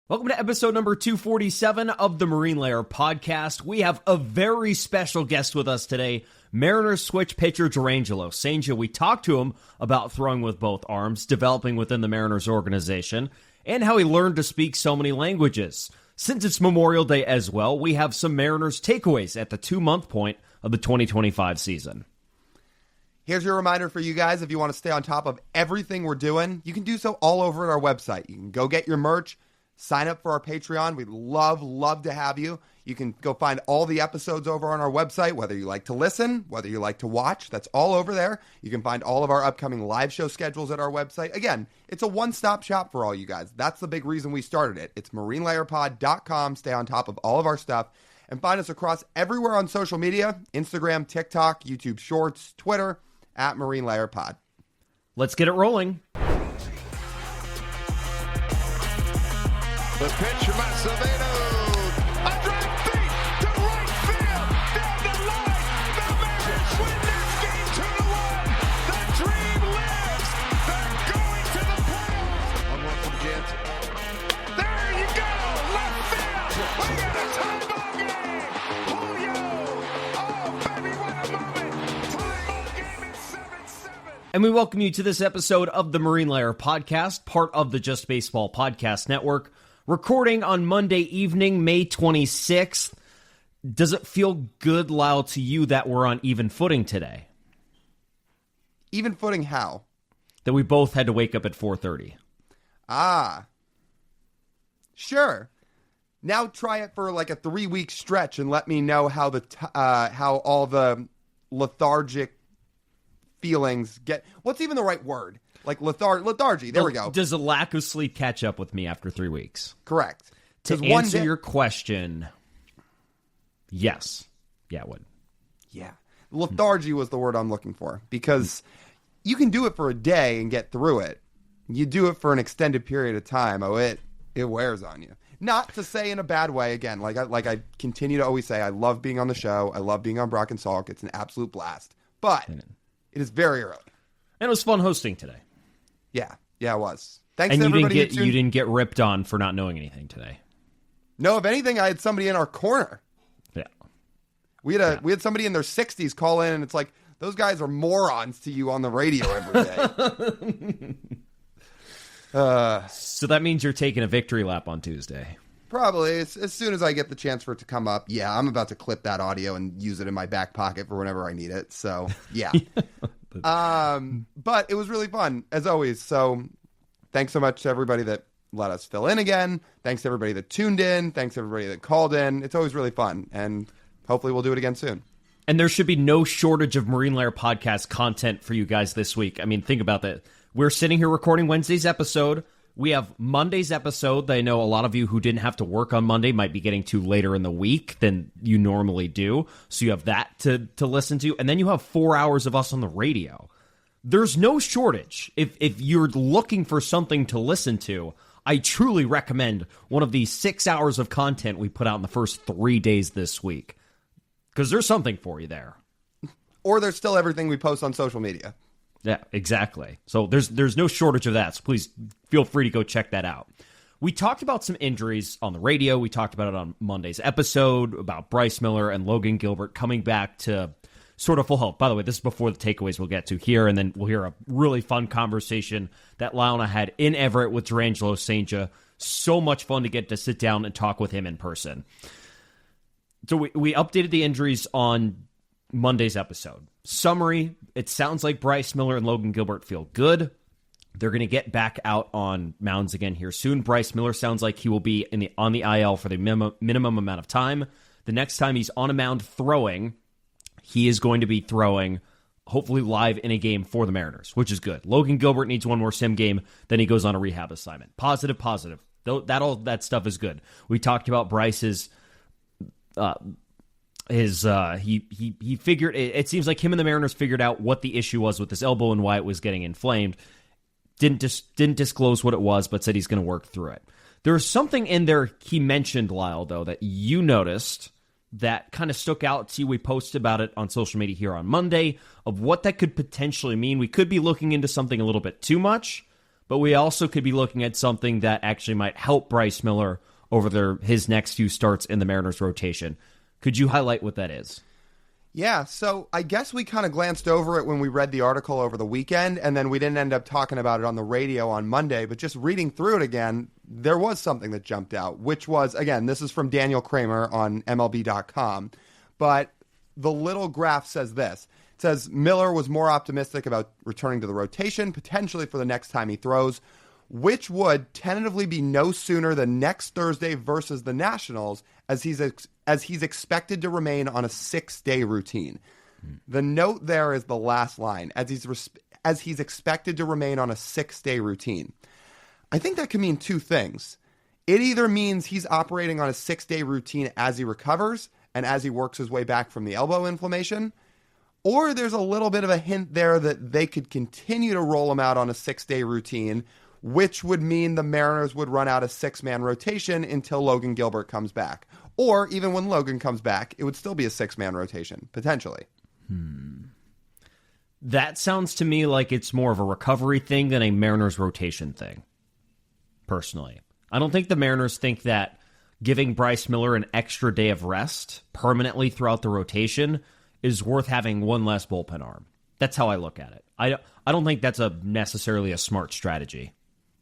Welcome to episode number 247 of the Marine Layer podcast. We have a very special guest with us today, Mariners switch pitcher Jurrangelo Cijntje. We talked to him about throwing with both arms, developing within the Mariners organization, and how he learned to speak so many languages. Since it's Memorial Day as well, we have some Mariners takeaways at the 2-month point of the 2025 season. Here's your reminder for you guys. If you want to stay on top of everything we're doing, you can do so all over at our website. You can go get your merch. Sign up for our Patreon. We'd love to have you. You can go find all the episodes over on our website, whether you like to listen, whether you like to watch. That's all over there. You can find all of our upcoming live show schedules at our website. Again, it's a one-stop shop for all you guys. That's the big reason we started it. It's marinelayerpod.com. Stay on top of all of our stuff. And find us across everywhere on social media, Instagram, TikTok, YouTube Shorts, Twitter, at marinelayerpod. Let's get it rolling. The pitch from Acevedo. A drive deep to right field. Down the line. The Mariners win this game 2-1. The dream lives. They're going to the playoffs. 1-1 from Jansen. There you go. Left field. We got a tie ball game. Julio. Oh, baby, what a moment. Tie ball game at 7-7. And we welcome you to this episode of the Marine Layer podcast, part of the Just Baseball Podcast Network. Recording on Monday evening, May 26th. Does it feel good, Lyle, to you that we're on even footing today? Even footing how? That we both had to wake up at 4:30. Sure. Now try it for like a 3-week stretch and let me know how how all the lethargic feelings get. What's even the right word? Like lethargy. There we go. Does a lack of sleep catch up with me after 3 weeks? Correct. To answer your question, yes. Yeah, it would. Yeah. Lethargy was the word I'm looking for. Because you can do it for a day and get through it. You do it for an extended period of time. Oh, it wears on you. Not to say in a bad way. Again, like I continue to always say, I love being on the show. I love being on Brock and Salk. It's an absolute blast. But it is very early. And it was fun hosting today. Yeah, it was. Thanks and to everybody. You didn't get ripped on for not knowing anything today. No, if anything, I had somebody in our corner. Yeah. We had somebody in their 60s call in, and it's like, those guys are morons to you on the radio every day. So that means you're taking a victory lap on Tuesday. Probably. As soon as I get the chance for it to come up, yeah, I'm about to clip that audio and use it in my back pocket for whenever I need it. So, yeah. But it was really fun, as always. So thanks so much to everybody that let us fill in again. Thanks to everybody that tuned in. Thanks to everybody that called in. It's always really fun. And hopefully we'll do it again soon. And there should be no shortage of Marine Layer podcast content for you guys this week. I mean, think about that. We're sitting here recording Wednesday's episode. We have Monday's episode that I know a lot of you who didn't have to work on Monday might be getting to later in the week than you normally do. So you have that to listen to. And then you have 4 hours of us on the radio. There's no shortage. If you're looking for something to listen to, I truly recommend one of these 6 hours of content we put out in the first 3 days this week. Because there's something for you there. Or there's still everything we post on social media. Yeah, exactly. So there's no shortage of that. So please feel free to go check that out. We talked about some injuries on the radio. We talked about it on Monday's episode about Bryce Miller and Logan Gilbert coming back to sort of full health. By the way, this is before the takeaways we'll get to here, and then we'll hear a really fun conversation that Lyle and I had in Everett with Jurrangelo Cijntje. So much fun to get to sit down and talk with him in person. So we updated the injuries on Monday's episode. Summary, it sounds like Bryce Miller and Logan Gilbert feel good. They're going to get back out on mounds again here soon. Bryce Miller sounds like he will be on the IL for the minimum amount of time. The next time he's on a mound throwing, he is going to be throwing hopefully live in a game for the Mariners, which is good. Logan Gilbert needs one more sim game, then he goes on a rehab assignment. Positive. All that stuff is good. We talked about Bryce's he figured it seems like him and the Mariners figured out what the issue was with his elbow and why it was getting inflamed. Didn't disclose what it was, but said he's going to work through it. There's something in there he mentioned, Lyle, though, that you noticed that kind of stuck out to you. We posted about it on social media here on Monday of what that could potentially mean. We could be looking into something a little bit too much, but we also could be looking at something that actually might help Bryce Miller over his next few starts in the Mariners rotation. Could you highlight what that is? Yeah, so I guess we kind of glanced over it when we read the article over the weekend, and then we didn't end up talking about it on the radio on Monday, but just reading through it again, there was something that jumped out, which was, again, this is from Daniel Kramer on MLB.com, but the little graph says this. It says Miller was more optimistic about returning to the rotation, potentially for the next time he throws, which would tentatively be no sooner than next Thursday versus the Nationals, as he's expected to remain on a 6-day routine. The note there is the last line, as he's expected to remain on a 6-day routine. I think that can mean two things. It either means he's operating on a 6-day routine as he recovers and as he works his way back from the elbow inflammation, or there's a little bit of a hint there that they could continue to roll him out on a 6-day routine, which would mean the Mariners would run out a 6-man rotation until Logan Gilbert comes back. Or even when Logan comes back, it would still be a 6-man rotation, potentially. That sounds to me like it's more of a recovery thing than a Mariners rotation thing, personally. I don't think the Mariners think that giving Bryce Miller an extra day of rest permanently throughout the rotation is worth having one less bullpen arm. That's how I look at it. I don't think that's necessarily a smart strategy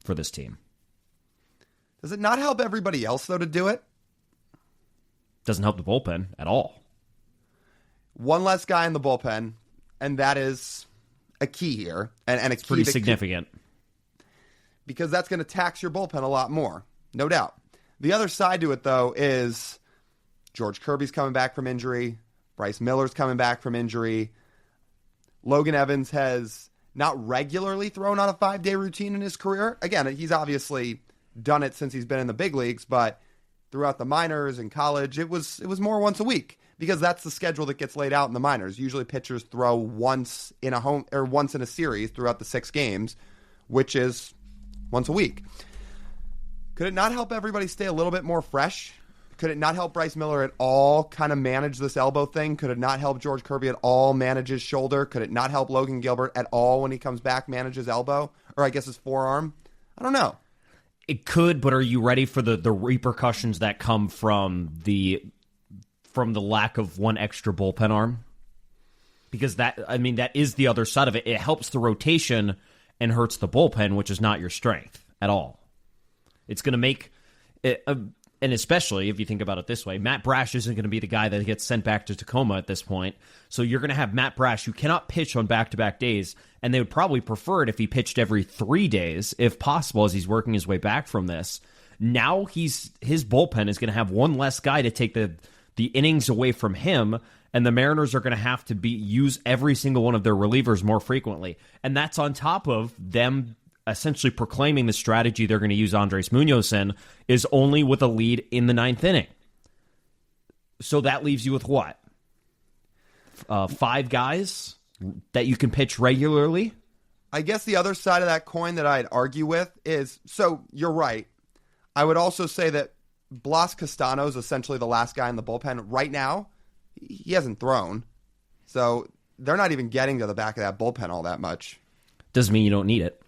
for this team. Does it not help everybody else, though, to do it? Doesn't help the bullpen at all. One less guy in the bullpen, and that is a key here. And it's pretty significant. Because that's going to tax your bullpen a lot more, no doubt. The other side to it, though, is George Kirby's coming back from injury. Bryce Miller's coming back from injury. Logan Evans has not regularly thrown on a 5-day routine in his career. Again, he's obviously done it since he's been in the big leagues, but throughout the minors and college, it was more once a week, because that's the schedule that gets laid out in the minors. Usually pitchers throw once in a series throughout the 6 games, which is once a week. Could it not help everybody stay a little bit more fresh? Could it not help Bryce Miller at all kind of manage this elbow thing? Could it not help George Kirby at all manage his shoulder? Could it not help Logan Gilbert at all when he comes back manage his elbow? Or I guess his forearm? I don't know. It could, but are you ready for the repercussions that come from the lack of one extra bullpen arm? Because that is the other side of it. It helps the rotation and hurts the bullpen, which is not your strength at all. It's going to make it, and especially if you think about it this way, Matt Brash isn't going to be the guy that gets sent back to Tacoma at this point. So you're going to have Matt Brash, who cannot pitch on back-to-back days, and they would probably prefer it if he pitched every 3 days, if possible, as he's working his way back from this. Now his bullpen is going to have one less guy to take the innings away from him, and the Mariners are going to have to use every single one of their relievers more frequently. And that's on top of them essentially proclaiming the strategy they're going to use Andres Munoz in is only with a lead in the 9th inning. So that leaves you with what? 5 guys that you can pitch regularly? I guess the other side of that coin that I'd argue with is, so you're right. I would also say that Blas Castano is essentially the last guy in the bullpen right now. He hasn't thrown. So they're not even getting to the back of that bullpen all that much. Doesn't mean you don't need it.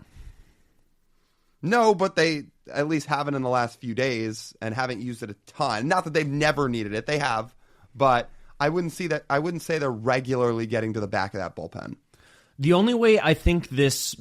No, but they at least haven't in the last few days and haven't used it a ton. Not that they've never needed it. They have. But I wouldn't say they're regularly getting to the back of that bullpen. The only way I think this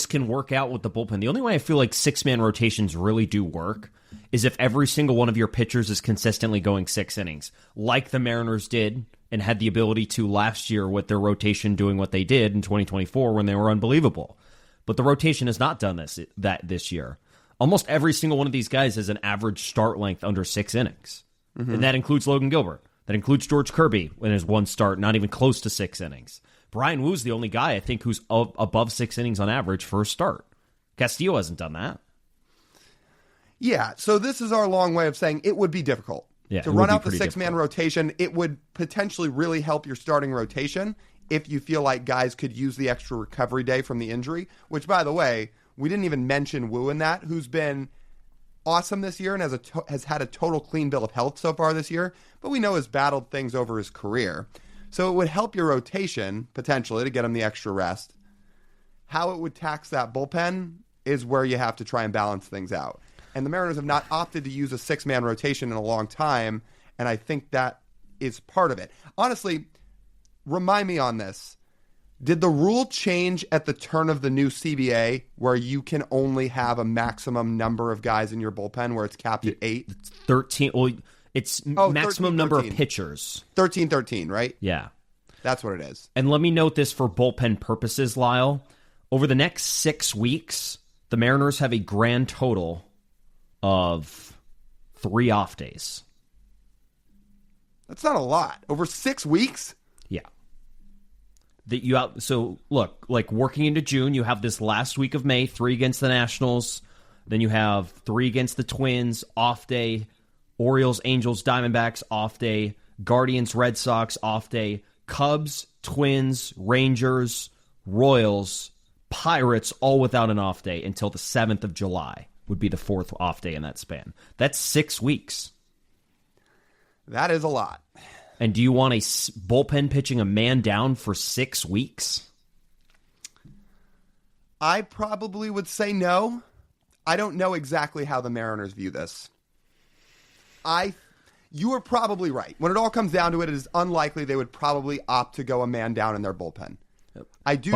can work out with the bullpen, the only way I feel like 6-man rotations really do work is if every single one of your pitchers is consistently going 6 innings, like the Mariners did and had the ability to last year with their rotation doing what they did in 2024 when they were unbelievable. But the rotation has not done this year. Almost every single one of these guys has an average start length under 6 innings. Mm-hmm. And that includes Logan Gilbert. That includes George Kirby in his one start, not even close to 6 innings. Brian Woo's the only guy, I think, who's above 6 innings on average for a start. Castillo hasn't done that. Yeah, so this is our long way of saying it would be difficult. To run out the 6-man rotation, it would potentially really help your starting rotation if you feel like guys could use the extra recovery day from the injury, which, by the way, we didn't even mention Woo in that, who's been awesome this year and has had a total clean bill of health so far this year, but we know has battled things over his career. So it would help your rotation, potentially, to get him the extra rest. How it would tax that bullpen, is where you have to try and balance things out. And the Mariners have not opted to use a 6-man rotation in a long time, and I think that is part of it. Honestly, remind me on this. Did the rule change at the turn of the new CBA where you can only have a maximum number of guys in your bullpen where it's capped at 8? It's 13. Well, it's maximum 13. number of pitchers. 13, right? Yeah. That's what it is. And let me note this for bullpen purposes, Lyle. Over the next 6 weeks, the Mariners have a grand total of 3 off days. That's not a lot. Over 6 weeks? Yeah. So look, like working into June, you have this last week of May, 3 against the Nationals. Then you have 3 against the Twins, off day. Orioles, Angels, Diamondbacks, off day. Guardians, Red Sox, off day. Cubs, Twins, Rangers, Royals, Pirates, all without an off day until the 7th of July would be the 4th off day in that span. That's 6 weeks. That is a lot. And do you want a bullpen pitching a man down for 6 weeks? I probably would say no. I don't know exactly how the Mariners view this. You are probably right. When it all comes down to it, it is unlikely they would probably opt to go a man down in their bullpen. I do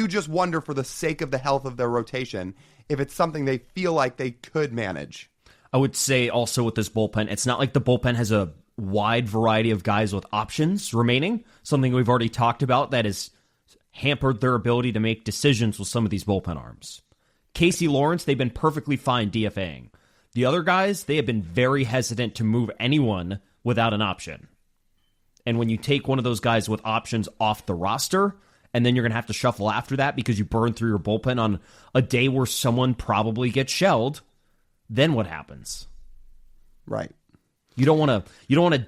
just wonder for the sake of the health of their rotation if it's something they feel like they could manage. I would say also with this bullpen, it's not like the bullpen has a wide variety of guys with options remaining, something we've already talked about that has hampered their ability to make decisions with some of these bullpen arms. Casey Lawrence, they've been perfectly fine DFAing. The other guys, they have been very hesitant to move anyone without an option. And when you take one of those guys with options off the roster, and then you're going to have to shuffle after that because you burn through your bullpen on a day where someone probably gets shelled, then what happens? Right. You don't want to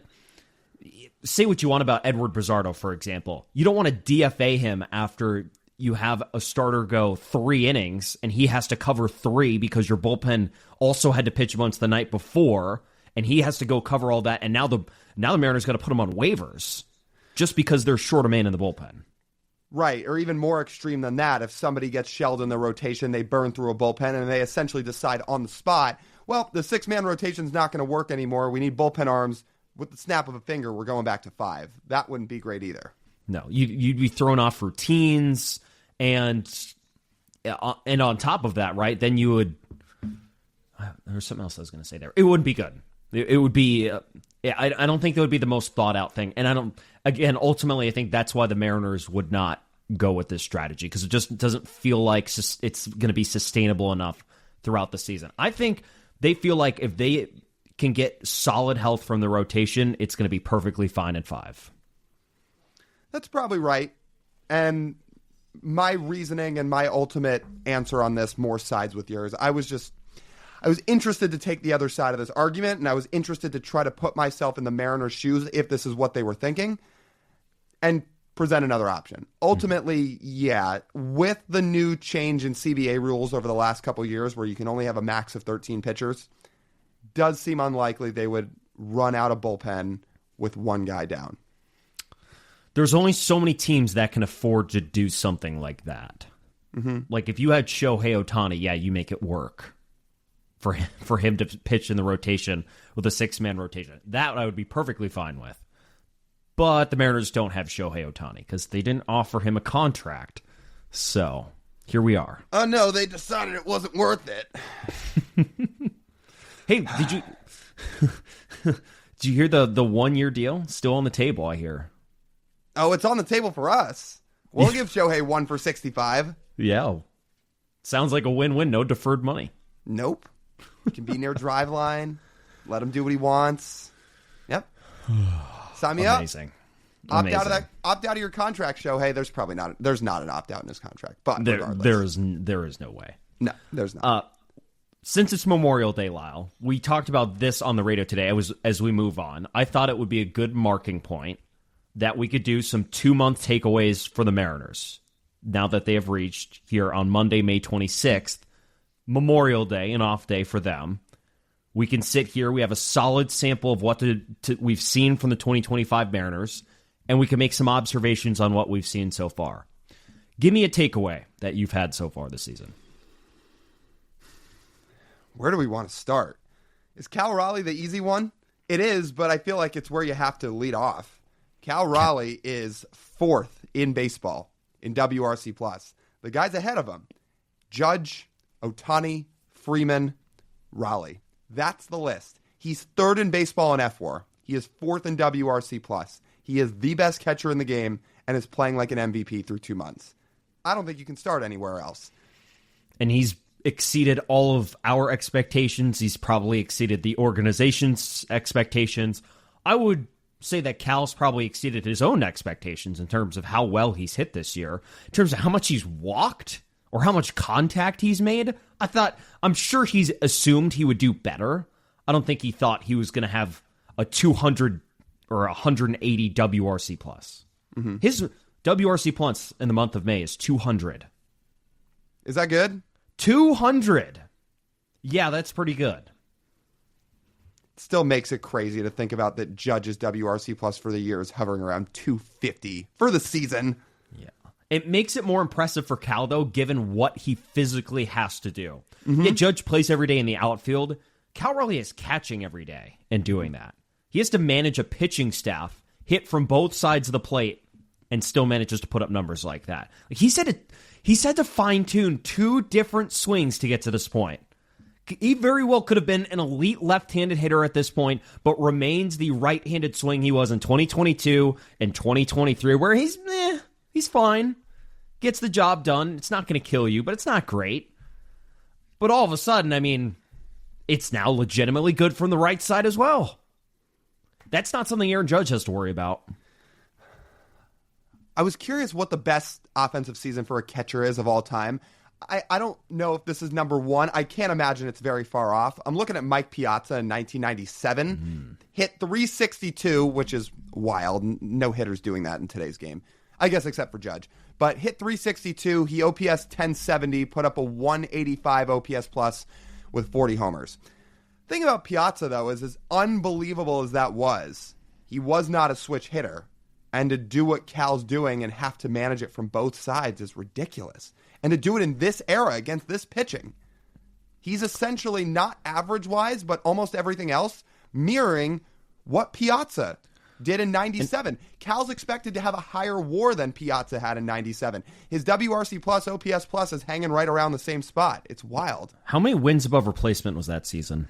say what you want about Edward Bizzardo, for example. You don't want to DFA him after you have a starter go 3 innings and he has to cover 3 because your bullpen also had to pitch once the night before and he has to go cover all that. And now the Mariners got to put him on waivers just because they're short a man in the bullpen. Right, or even more extreme than that, if somebody gets shelled in the rotation, they burn through a bullpen, and they essentially decide on the spot, well, the 6-man rotation's not going to work anymore. We need bullpen arms. With the snap of a finger, we're going back to 5. That wouldn't be great either. No, you'd be thrown off routines, and on top of that, right, then you would... There's something else I was going to say there. It wouldn't be good. It would be... I don't think that would be the most thought out thing. And ultimately, I think that's why the Mariners would not go with this strategy because it just doesn't feel like it's going to be sustainable enough throughout the season. I think they feel like if they can get solid health from the rotation, it's going to be perfectly fine at 5. That's probably right. And my reasoning and my ultimate answer on this more sides with yours. I was interested to take the other side of this argument, and I was interested to try to put myself in the Mariners' shoes if this is what they were thinking, and present another option. Ultimately, yeah, with the new change in CBA rules over the last couple of years where you can only have a max of 13 pitchers, does seem unlikely they would run out of bullpen with one guy down. There's only so many teams that can afford to do something like that. Mm-hmm. Like if you had Shohei Ohtani, yeah, you make it work. For him to pitch in the rotation with a 6-man rotation. That I would be perfectly fine with. But the Mariners don't have Shohei Ohtani because they didn't offer him a contract. So, here we are. Oh, no, they decided it wasn't worth it. Hey, did you hear the 1-year deal? Still on the table, I hear. Oh, it's on the table for us. We'll give Shohei 1 for $65. Yeah. Sounds like a win-win. No deferred money. Nope. He can be near driveline. Let him do what he wants. Yep. Sign me Amazing. up. Opt out of your contract, Shohei. There's not an opt out in his contract. But there is no way. No, there's not. Since it's Memorial Day, Lyle, we talked about this on the radio today. As we move on, I thought it would be a good marking point that we could do some 2-month takeaways for the Mariners now that they have reached here on Monday, May 26th. Memorial Day, an off day for them. We can sit here. We have a solid sample of what we've seen from the 2025 Mariners, and we can make some observations on what we've seen so far. Give me a takeaway that you've had so far this season. Where do we want to start? Is Cal Raleigh the easy one? It is, but I feel like it's where you have to lead off. Cal Raleigh is 4th in baseball in WRC+. The guys ahead of him, Judge, Ohtani, Freeman, Raleigh. That's the list. He's 3rd in baseball in F4. He is 4th in WRC+. He is the best catcher in the game and is playing like an MVP through 2 months. I don't think you can start anywhere else. And he's exceeded all of our expectations. He's probably exceeded the organization's expectations. I would say that Cal's probably exceeded his own expectations in terms of how well he's hit this year. In terms of how much he's walked or how much contact he's made, I'm sure he's assumed he would do better. I don't think he thought he was going to have a 200 or 180 WRC plus. Mm-hmm. His WRC plus in the month of May is 200. Is that good? 200. Yeah, that's pretty good. Still makes it crazy to think about that Judge's WRC plus for the year is hovering around 250 for the season. Yeah. It makes it more impressive for Cal, though, given what he physically has to do. Mm-hmm. Yeah, Judge plays every day in the outfield. Cal Raleigh is catching every day and doing that. He has to manage a pitching staff, hit from both sides of the plate, and still manages to put up numbers like that. Like he said to fine-tune 2 different swings to get to this point. He very well could have been an elite left-handed hitter at this point, but remains the right-handed swing he was in 2022 and 2023, where he's fine. Gets the job done. It's not going to kill you, but it's not great. But all of a sudden, I mean, it's now legitimately good from the right side as well. That's not something Aaron Judge has to worry about. I was curious what the best offensive season for a catcher is of all time. I don't know if this is number 1. I can't imagine it's very far off. I'm looking at Mike Piazza in 1997. Mm-hmm. Hit 362, which is wild. No hitters doing that in today's game. I guess except for Judge. But hit 362. He OPS 1070, put up a 185 OPS plus with 40 homers. Thing about Piazza, though, is as unbelievable as that was, he was not a switch hitter. And to do what Cal's doing and have to manage it from both sides is ridiculous. And to do it in this era against this pitching, he's essentially not average-wise, but almost everything else, mirroring what Piazza did in 97. Cal's expected to have a higher WAR than Piazza had in 97. His WRC plus, OPS plus is hanging right around the same spot. It's wild. How many wins above replacement was that season?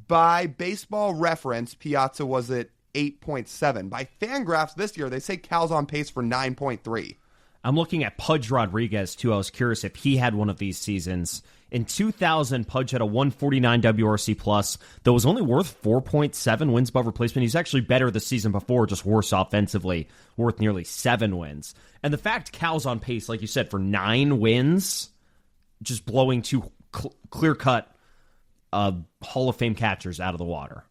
By Baseball Reference, Piazza was at 8.7. By Fangraphs this year, they say Cal's on pace for 9.3. I'm looking at Pudge Rodriguez, too. I was curious if he had one of these seasons. In 2000, Pudge had a 149 WRC plus that was only worth 4.7 wins above replacement. He's actually better the season before, just worse offensively, worth nearly 7 wins. And the fact Cal's on pace, like you said, for 9 wins, just blowing 2 clear-cut Hall of Fame catchers out of the water.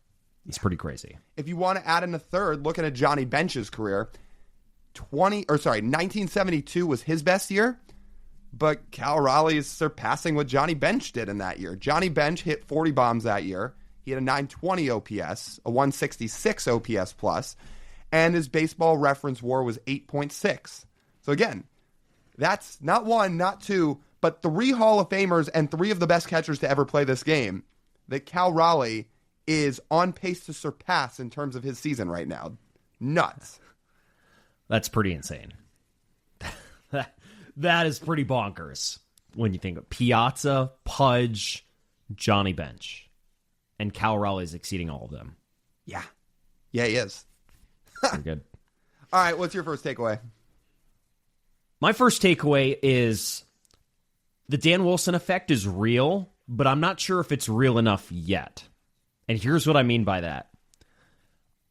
It's pretty crazy. If you want to add in a third, looking at Johnny Bench's career, 1972 was his best year, but Cal Raleigh is surpassing what Johnny Bench did in that year. Johnny Bench hit 40 bombs that year. He had a 920 OPS, a 166 OPS plus, and his Baseball Reference WAR was 8.6. So again, that's not 1, not 2, but 3 Hall of Famers and 3 of the best catchers to ever play this game that Cal Raleigh is on pace to surpass in terms of his season right now. Nuts. That's pretty insane. That is pretty bonkers when you think of Piazza, Pudge, Johnny Bench, and Cal Raleigh is exceeding all of them. Yeah. Yeah, he is. Pretty good. All right, what's your first takeaway? My first takeaway is the Dan Wilson effect is real, but I'm not sure if it's real enough yet. And here's what I mean by that.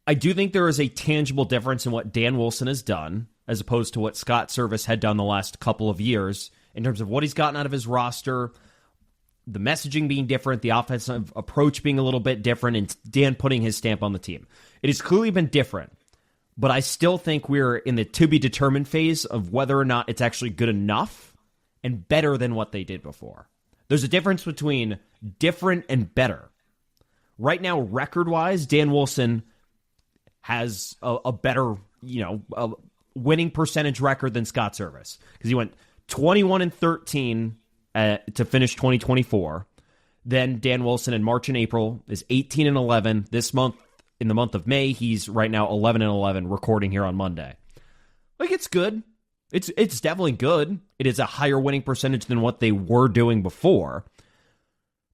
I do think there is a tangible difference in what Dan Wilson has done as opposed to what Scott Service had done the last couple of years in terms of what he's gotten out of his roster, the messaging being different, the offensive approach being a little bit different, and Dan putting his stamp on the team. It has clearly been different, but I still think we're in the to-be-determined phase of whether or not it's actually good enough and better than what they did before. There's a difference between different and better. Right now, record-wise, Dan Wilson has a better, a winning percentage record than Scott Service because he went 21-13 to finish 2024. Then Dan Wilson in March and April is 18-11. This month, in the month of May, he's right now 11-11, recording here on Monday. Like, it's good. It's definitely good. It is a higher winning percentage than what they were doing before.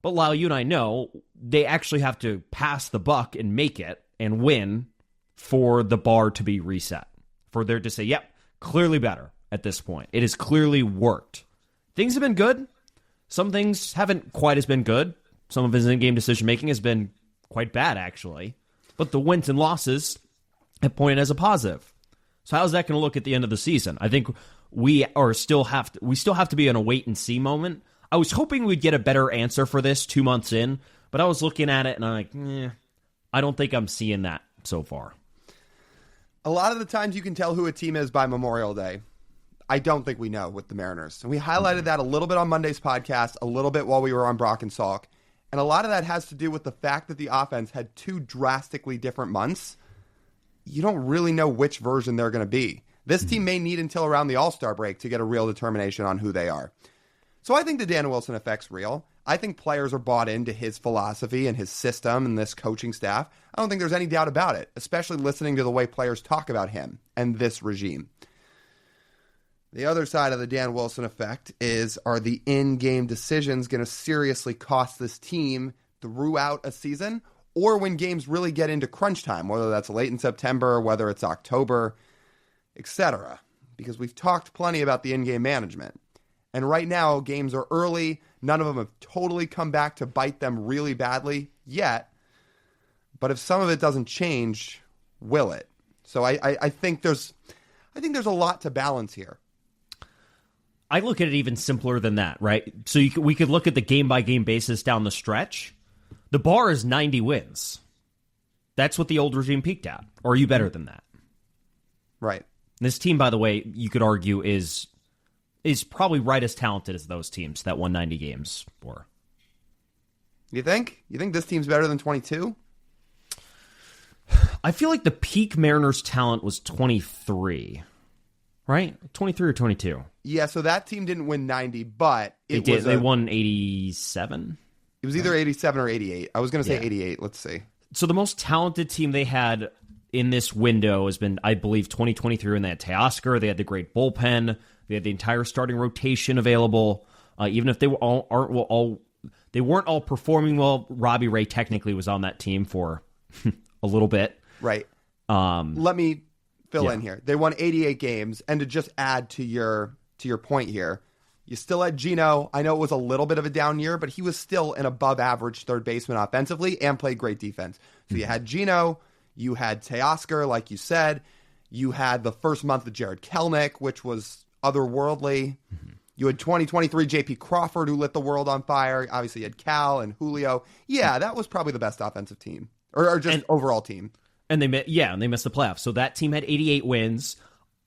But Lyle, you and I know they actually have to pass the buck and make it and win for the bar to be reset. For there to say, yep, clearly better at this point. It has clearly worked. Things have been good. Some things haven't quite as been good. Some of his in-game decision-making has been quite bad, actually. But the wins and losses have pointed as a positive. So how's that going to look at the end of the season? I think we still have to be in a wait-and-see moment. I was hoping we'd get a better answer for this 2 months in, but I was looking at it and I'm like, I don't think I'm seeing that so far. A lot of the times you can tell who a team is by Memorial Day. I don't think we know with the Mariners. And we highlighted that a little bit on Monday's podcast, a little bit while we were on Brock and Salk. And a lot of that has to do with the fact that the offense had two drastically different months. You don't really know which version they're going to be. This team may need until around the All-Star break to get a real determination on who they are. So I think the Dan Wilson effect's real. I think players are bought into his philosophy and his system and this coaching staff. I don't think there's any doubt about it, especially listening to the way players talk about him and this regime. The other side of the Dan Wilson effect is, are the in-game decisions going to seriously cost this team throughout a season, or when games really get into crunch time, whether that's late in September, whether it's October, etc. Because we've talked plenty about the in-game management. And right now, games are early. None of them have totally come back to bite them really badly yet. But if some of it doesn't change, will it? So I think there's a lot to balance here. I look at it even simpler than that, right? So we could look at the game-by-game basis down the stretch. The bar is 90 wins. That's what the old regime peaked at. Or are you better than that? Right. This team, by the way, you could argue is probably right as talented as those teams that won 90 games were. You think? You think this team's better than 22? I feel like the peak Mariners talent was 23. Right? 23 or 22. Yeah, so that team didn't win 90, but they won 87. It was either 87 or 88. I was going to say 88. Let's see. So the most talented team they had in this window has been, I believe, 2023, and they had Teoscar. They had the great bullpen. They had the entire starting rotation available. Even if they weren't all performing well, Robbie Ray technically was on that team for a little bit. Right. Let me fill in here. They won 88 games, and to just add to your point here, you still had Gino. I know it was a little bit of a down year, but he was still an above-average third baseman offensively and played great defense. So you had Gino, you had Teoscar, like you said, you had the first month of Jared Kelenic, which was otherworldly. You had 2023 J.P. Crawford, who lit the world on fire. Obviously, you had Cal and Julio. Yeah, that was probably the best offensive team, or just overall team. And they missed the playoffs. So that team had 88 wins.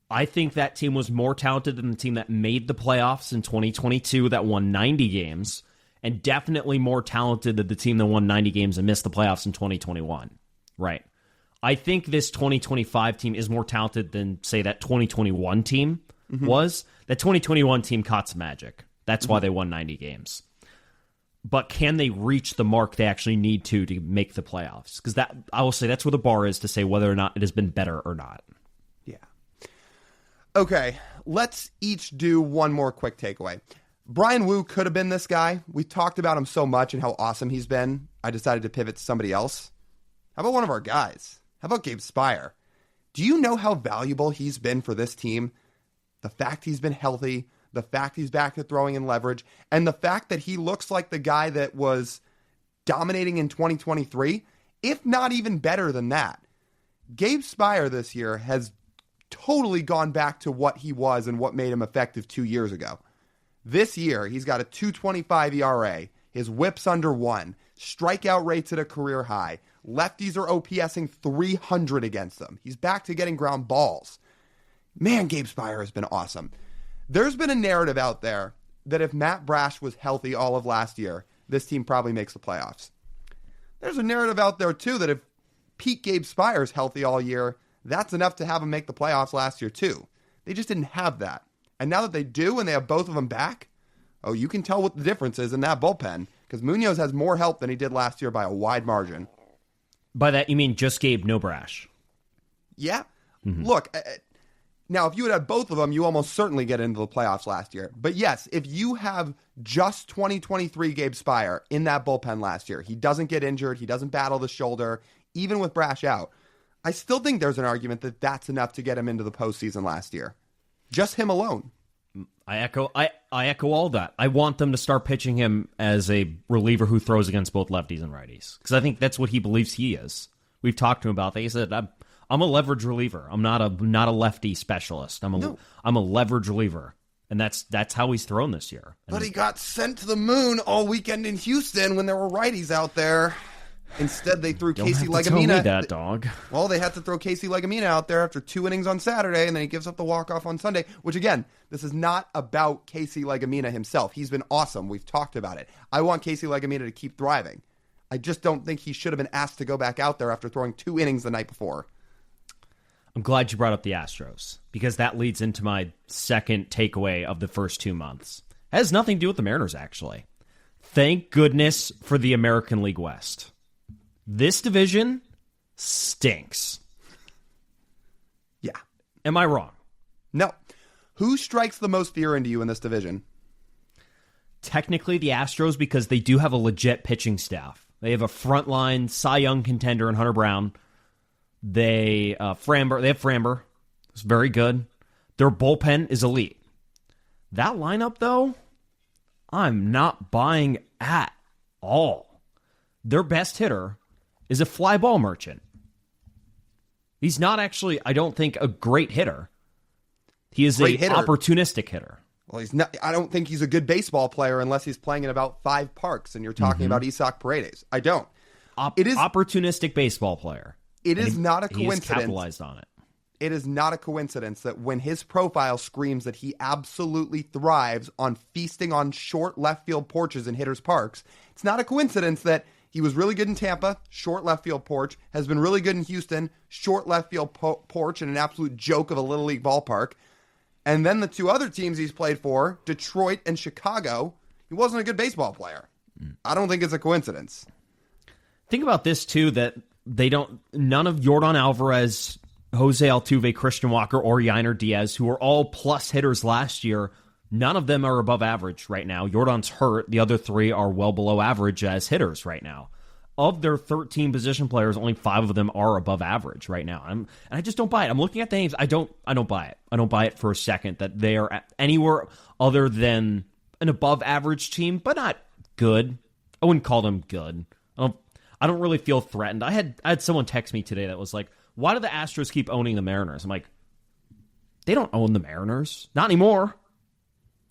I think that team was more talented than the team that made the playoffs in 2022 that won 90 games, and definitely more talented than the team that won 90 games and missed the playoffs in 2021. Right. I think this 2025 team is more talented than, say, that 2021 team was. That 2021 team caught some magic. That's why they won 90 games. But can they reach the mark they actually need to make the playoffs? Because that, I will say, that's where the bar is to say whether or not it has been better or not. Yeah. Okay, let's each do one more quick takeaway. Brian Wu could have been this guy. We talked about him so much and how awesome he's been. I decided to pivot to somebody else. How about one of our guys? How about Gabe Spire? Do you know how valuable he's been for this team? The fact he's been healthy, the fact he's back to throwing in leverage, and the fact that he looks like the guy that was dominating in 2023, if not even better than that. Gabe Spire this year has totally gone back to what he was and what made him effective 2 years ago. This year, he's got a 2.25 ERA. His whip's under 1. Strikeout rates at a career high. Lefties are OPSing 300 against them. He's back to getting ground balls. Man, Gabe Spire has been awesome. There's been a narrative out there that if Matt Brash was healthy all of last year, this team probably makes the playoffs. There's a narrative out there, too, that if Pete Gabe Spire's healthy all year, that's enough to have him make the playoffs last year, too. They just didn't have that. And now that they do, and they have both of them back, oh, you can tell what the difference is in that bullpen. because Munoz has more help than he did last year by a wide margin. By that, you mean just Gabe, no Brash? Yeah. Look, now, if you had both of them, you almost certainly get into the playoffs last year. But yes, if you have just 2023 Gabe Spire in that bullpen last year, he doesn't get injured, he doesn't battle the shoulder, even with Brash out, I still think there's an argument that that's enough to get him into the postseason last year. Just him alone. I echo all that. I want them to start pitching him as a reliever who throws against both lefties and righties, because I think that's what he believes he is. We've talked to him about that. He said, I'm a leverage reliever. I'm not a lefty specialist. I'm a leverage reliever, and that's how he's thrown this year. But he got sent to the moon all weekend in Houston when there were righties out there. Instead, they threw Casey Legumina. Tell me that, dog. Well, they had to throw Casey Legumina out there after 2 innings on Saturday, and then he gives up the walk-off on Sunday, which, again, this is not about Casey Legumina himself. He's been awesome. We've talked about it. I want Casey Legumina to keep thriving. I just don't think he should have been asked to go back out there after throwing 2 innings the night before. I'm glad you brought up the Astros, because that leads into my second takeaway of the first 2 months. It has nothing to do with the Mariners, actually. Thank goodness for the American League West. This division stinks. Yeah. Am I wrong? No. Who strikes the most fear into you in this division? Technically, the Astros, because they do have a legit pitching staff. They have a frontline Cy Young contender in Hunter Brown. They have Framber. It's very good. Their bullpen is elite. That lineup, though, I'm not buying at all. Their best hitter is a fly ball merchant. He's not actually, I don't think, a great hitter. He is an opportunistic hitter. Well, he's not. I don't think he's a good baseball player unless he's playing in about 5 parks and you're talking about Isaac Paredes. I don't. It is opportunistic baseball player. It is not a coincidence. He has capitalized on it. It is not a coincidence that when his profile screams that he absolutely thrives on feasting on short left field porches in hitters' parks, it's not a coincidence that he was really good in Tampa, short left field porch, has been really good in Houston, short left field porch, and an absolute joke of a Little League ballpark. And then the 2 other teams he's played for, Detroit and Chicago, he wasn't a good baseball player. I don't think it's a coincidence. Think about this, too, that none of Yordan Alvarez, Jose Altuve, Christian Walker, or Yainer Diaz, who were all plus hitters last year, none of them are above average right now. Yordan's hurt. The other 3 are well below average as hitters right now. Of their 13 position players, only 5 of them are above average right now. And I just don't buy it. I'm looking at the names. I don't buy it. I don't buy it for a second that they are anywhere other than an above average team, but not good. I wouldn't call them good. I don't really feel threatened. I had someone text me today that was like, why do the Astros keep owning the Mariners? I'm like, they don't own the Mariners. Not anymore.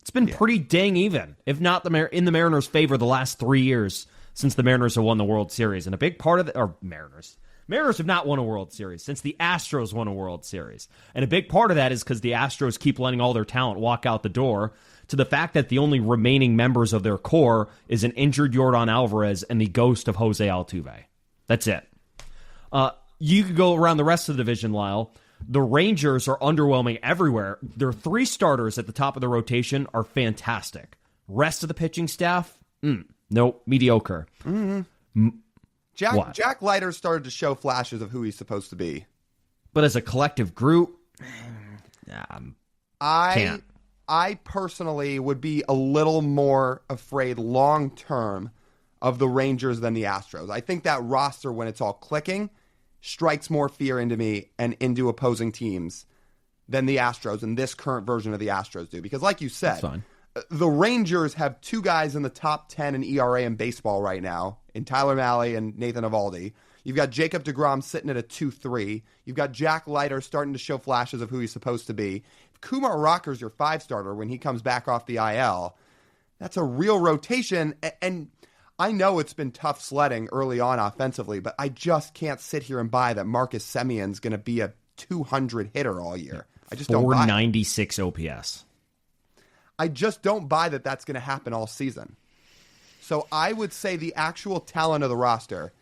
It's been pretty dang even, if not in the Mariners' favor the last 3 years since the Mariners have won the World Series. And a big part of it, or Mariners have not won a World Series since the Astros won a World Series. And a big part of that is because the Astros keep letting all their talent walk out the door, to the fact that the only remaining members of their core is an injured Yordan Alvarez and the ghost of Jose Altuve. That's it. You could go around the rest of the division, Lyle. The Rangers are underwhelming everywhere. Their 3 starters at the top of the rotation are fantastic. Rest of the pitching staff, nope, mediocre. Mm-hmm. Jack Leiter started to show flashes of who he's supposed to be. But as a collective group, can't. I personally would be a little more afraid long-term of the Rangers than the Astros. I think that roster, when it's all clicking, strikes more fear into me and into opposing teams than the Astros and this current version of the Astros do. Because like you said, the Rangers have 2 guys in the top 10 in ERA in baseball right now, in Tyler Mahle and Nathan Eovaldi. You've got Jacob deGrom sitting at a 2.3. You've got Jack Leiter starting to show flashes of who he's supposed to be. If Kumar Rocker's your 5-starter when he comes back off the IL, that's a real rotation. And I know it's been tough sledding early on offensively, but I just can't sit here and buy that Marcus Semion's going to be a 200 hitter all year. I just don't buy it. 496 OPS. I just don't buy that that's going to happen all season. So I would say the actual talent of the roster,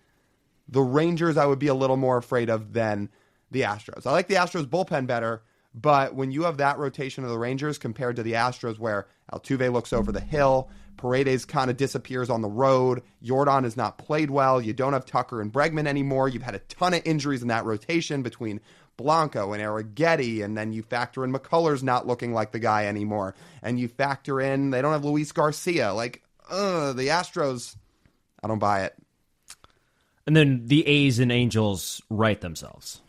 the Rangers I would be a little more afraid of than the Astros. I like the Astros bullpen better, But when you have that rotation of the Rangers compared to the Astros, where Altuve looks over the hill, Paredes kind of disappears on the road, Jordan has not played well, you don't have Tucker and Bregman anymore, you've had a ton of injuries in that rotation between Blanco and Arrighetti, and then you factor in McCullers not looking like the guy anymore, and you factor in they don't have Luis Garcia. The Astros, I don't buy it. And then the A's and Angels right themselves.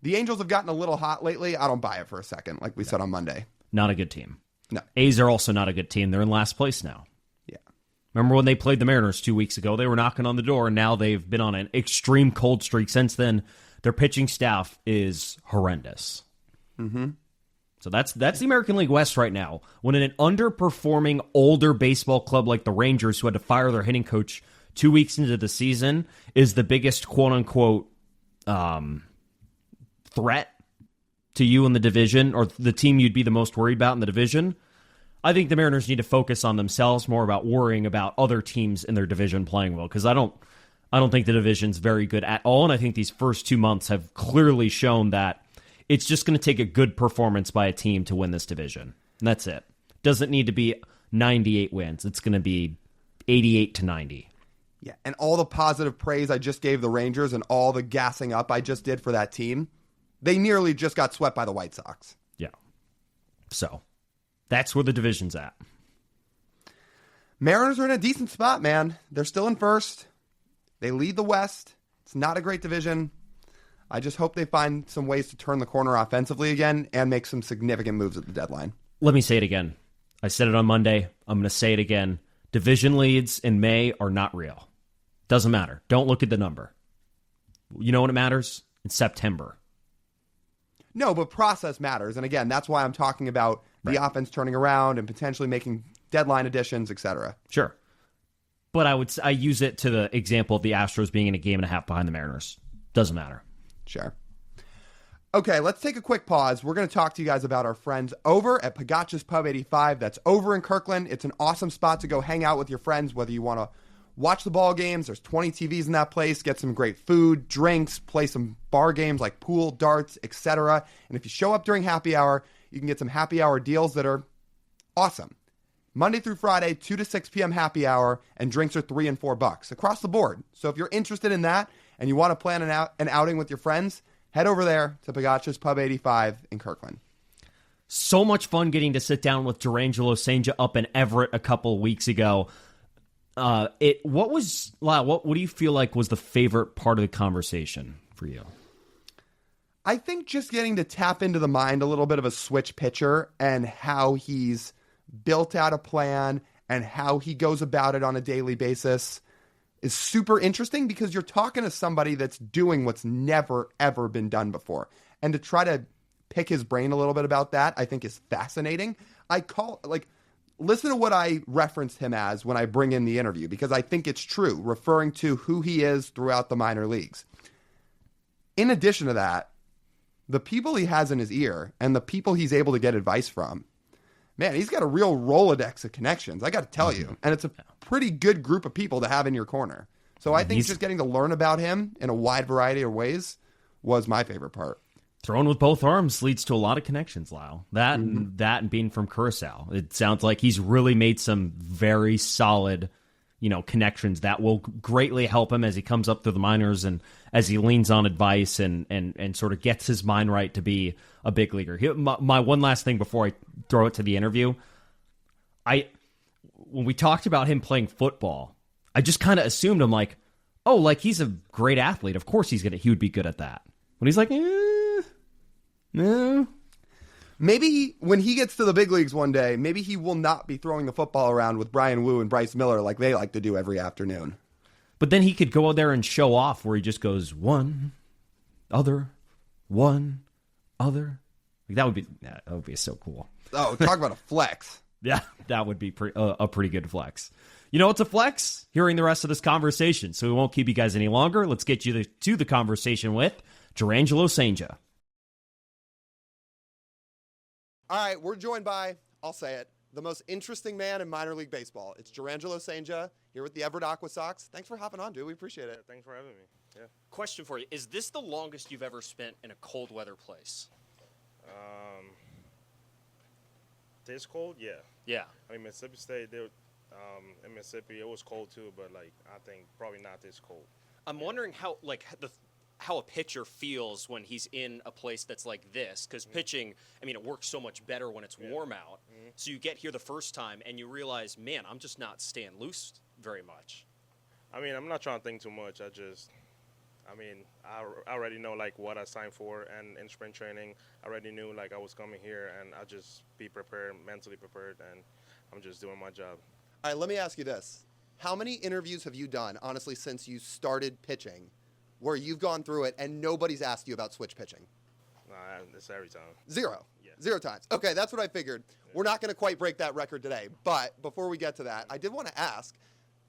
The Angels have gotten a little hot lately. I don't buy it for a second, like we said on Monday. Not a good team. No. A's are also not a good team. They're in last place now. Yeah. Remember when they played the Mariners 2 weeks ago? They were knocking on the door, and now they've been on an extreme cold streak since then. Their pitching staff is horrendous. Mm-hmm. So that's the American League West right now. When an underperforming older baseball club like the Rangers, who had to fire their hitting coach 2 weeks into the season, is the biggest quote-unquote threat to you in the division, or the team you'd be the most worried about in the division, I think the Mariners need to focus on themselves more about worrying about other teams in their division playing well, because I don't think the division's very good at all, and I think these first 2 months have clearly shown that it's just going to take a good performance by a team to win this division. And that's it. Doesn't need to be 98 wins. It's going to be 88 to 90. Yeah, and all the positive praise I just gave the Rangers and all the gassing up I just did for that team, they nearly just got swept by the White Sox. Yeah. So, that's where the division's at. Mariners are in a decent spot, man. They're still in first. They lead the West. It's not a great division. I just hope they find some ways to turn the corner offensively again and make some significant moves at the deadline. Let me say it again. I said it on Monday. I'm going to say it again. Division leads in May are not real. Doesn't matter. Don't look at the number. You know when it matters? In September. No, but process matters. And again, that's why I'm talking about the offense turning around and potentially making deadline additions, etc. Sure. But I use it to the example of the Astros being in a game and a half behind the Mariners. Doesn't matter. Sure. Okay, let's take a quick pause. We're going to talk to you guys about our friends over at Pagacci's Pub 85. That's over in Kirkland. It's an awesome spot to go hang out with your friends, whether you want to watch the ball games. There's 20 TVs in that place. Get some great food, drinks, play some bar games like pool, darts, etc. And if you show up during happy hour, you can get some happy hour deals that are awesome. Monday through Friday, 2 to 6 p.m. happy hour, and drinks are $3 and $4 across the board. So if you're interested in that and you want to plan an outing with your friends, head over there to Pagacci's Pub 85 in Kirkland. So much fun getting to sit down with Jurrangelo Cijntje up in Everett a couple weeks ago. What do you feel like was the favorite part of the conversation for you? I think just getting to tap into the mind a little bit of a switch pitcher and how he's built out a plan and how he goes about it on a daily basis is super interesting, because you're talking to somebody that's doing what's never, ever been done before. And to try to pick his brain a little bit about that, I think is fascinating. Listen to what I referenced him as when I bring in the interview, because I think it's true, referring to who he is throughout the minor leagues. In addition to that, the people he has in his ear and the people he's able to get advice from, man, he's got a real Rolodex of connections, I got to tell you. And it's a pretty good group of people to have in your corner. So I think just getting to learn about him in a wide variety of ways was my favorite part. Throwing with both arms leads to a lot of connections, Lyle. That and being from Curacao. It sounds like he's really made some very solid, connections that will greatly help him as he comes up through the minors and as he leans on advice and sort of gets his mind right to be a big leaguer. My one last thing before I throw it to the interview. When we talked about him playing football, I just kind of assumed he's a great athlete. Of course he would be good at that. When he's like, no. Maybe when he gets to the big leagues one day, maybe he will not be throwing the football around with Brian Wu and Bryce Miller like they like to do every afternoon. But then he could go out there and show off where he just goes one other. That would be so cool. Oh, talk about a flex. Yeah, that would be a pretty good flex. You know what's a flex? Hearing the rest of this conversation. So we won't keep you guys any longer. Let's get you to the conversation with Jurrangelo Cijntje. All right, we're joined by, I'll say it, the most interesting man in minor league baseball. It's Jurrangelo Cijntje here with the Everett Aqua Sox. Thanks for hopping on, dude. We appreciate it. Thanks for having me. Yeah. Question for you. Is this the longest you've ever spent in a cold weather place? This cold, yeah. Yeah. I mean, Mississippi State, in Mississippi, it was cold too, but like I think probably not this cold. I'm wondering how a pitcher feels when he's in a place that's like this, because pitching, I mean, it works so much better when it's warm out. So you get here the first time and you realize, man, I'm just not staying loose very much. I mean, I'm not trying to think too much. I already know like what I signed for, and in spring training, I already knew like I was coming here, and I just be prepared, mentally prepared, and I'm just doing my job. All right, let me ask you this. How many interviews have you done, honestly, since you started pitching, where you've gone through it and nobody's asked you about switch pitching? Nah, it's every time. Zero. Yeah. 0 times. Okay, that's what I figured. Yeah. We're not going to quite break that record today. But before we get to that, I did want to ask,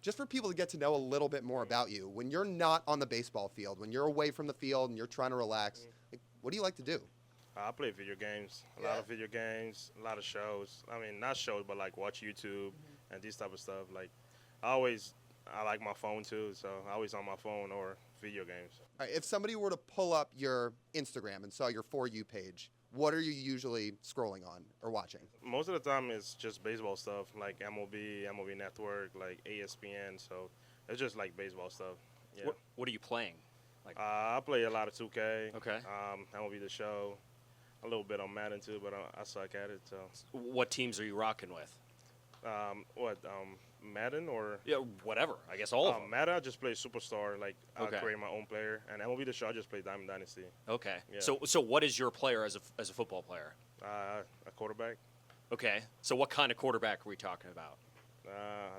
just for people to get to know a little bit more about you, when you're not on the baseball field, when you're away from the field and you're trying to relax, like, what do you like to do? I play video games, a lot of video games, a lot of shows. I mean, not shows, but like watch YouTube and these type of stuff. Like, I like my phone too, so I'm always on my phone or video games. All right, if somebody were to pull up your Instagram and saw your For You page, what are you usually scrolling on or watching? Most of the time it's just baseball stuff, like MLB Network, like ESPN. So it's just like baseball stuff. Yeah. What are you playing? Like, I play a lot of 2K. Okay. MLB The Show, a little bit on Madden too, but I suck at it. So. What teams are you rocking with? Madden or? Yeah, whatever. I guess all of them. Madden, I just play Superstar. Like, I Okay. create my own player. And MLB The Show, I just play Diamond Dynasty. Okay. Yeah. So what is your player as a football player? A quarterback. Okay. So what kind of quarterback are we talking about?